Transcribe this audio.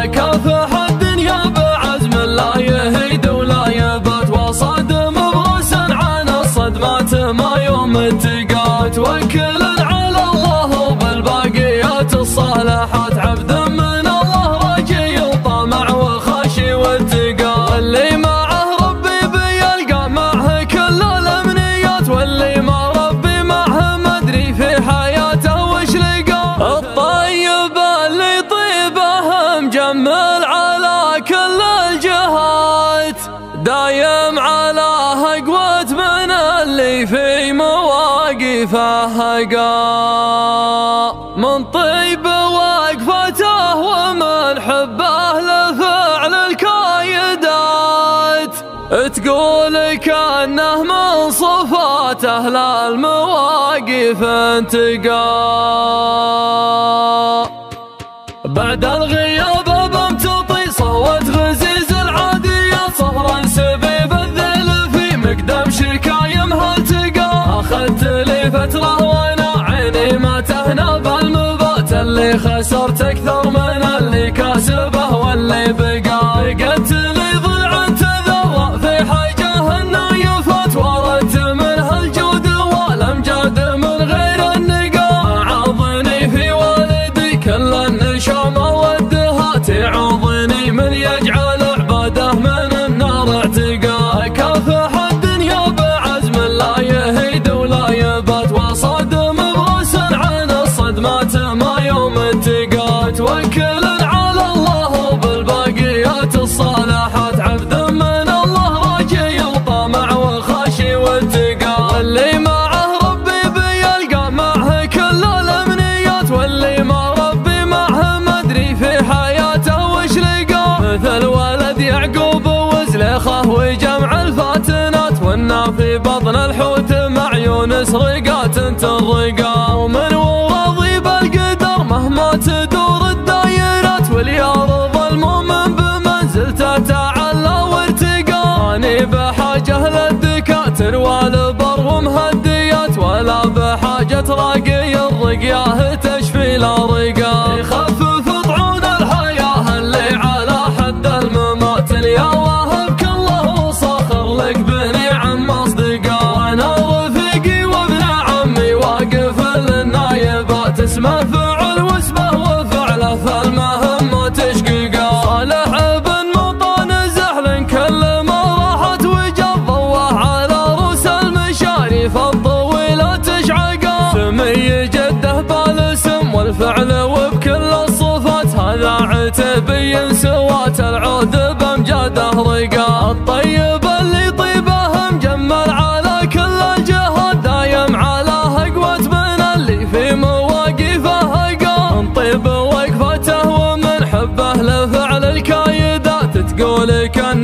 كافح الدنيا بعزم لا يهيد ولا يبات، وصادم براسا عن الصدمات ما يوم التقى. توكل على الله وبالباقيات الصالحات، عبد من الله رجي وطمع وخاشي واتقى. واللي معه ربي بيلقى معه كل الامنيات، واللي ما ربي معه ما ادري في حياته وش لقى. الطيب اللي طيبه مجمل على كل الجهات، دايم على قوة من اللي في مواقفه هقى. من طيب وقفته ومن حبه لفعل الكايدات، تقول كأنه من صفات أهل المواقف انتقى. بعد الغياب بمتطي صوت غزيز العاديات، صهرا سبيب الذل في مقدم شكايمها التقى. اخذت لي فتره وانا عيني ما تهنى بالمبات، اللي خسرت اكثر من اللي كاسبه واللي بقى. قلت لي ضلع تذرع في حاجه النايفات، وردت منها الجود والامجاد من غير النقا. عاضني في والدي كل النشامه ودها، تعوضني من يجعل عباده من النار اعتقى. كافح الدنيا بعزم لا يهيد ولا يبات، وصادم براسا عن الصدمات ما يوم التقى. توكل على الله وبالباقيات الصالحات، عبد من الله رجي وطمع وخاشي واتقى. واللي معه ربي بيلقى معه كل الامنيات، واللي ما ربي معه ما ادري في حياته وش لقى. مثل ولد يعقوب وزليخه وجمع الفاتنات، ونا في بطن الحوت مع يونس رقات ترقى. ومن وراضي بالقدر مهما تدور الدايرات، وليرضى المؤمن بمنزلته تعالى وارتقى. ماني بحاجه للدكاتر والبر ومهديات، ولا بحاجه راقي الرقياه تشفي لا رقى. يخفف طعون الحياه اللي على حد الممات، يا واهبك الله وصاخر لك بنعم اصدقاء. وانا رفيقي وابن عمي واقف للنايبات، اسمه فعل واسمه وفعله فالمهم تشقيقا. صالح بن مطان زحل كل ما راحت وجاب ضواه على روس المشاريف الطويله تشعقا. سمي جده بالاسم والفعل وبكل الصفات، هذا عتبي سوات العود بامجاده رقا. الطيب اللي طيبه مجمل على كل الجهات، دايم على قوة من اللي في مواقفه هقى. من طيب وقفته ومن حبه لفعل الكايدات، تقول كان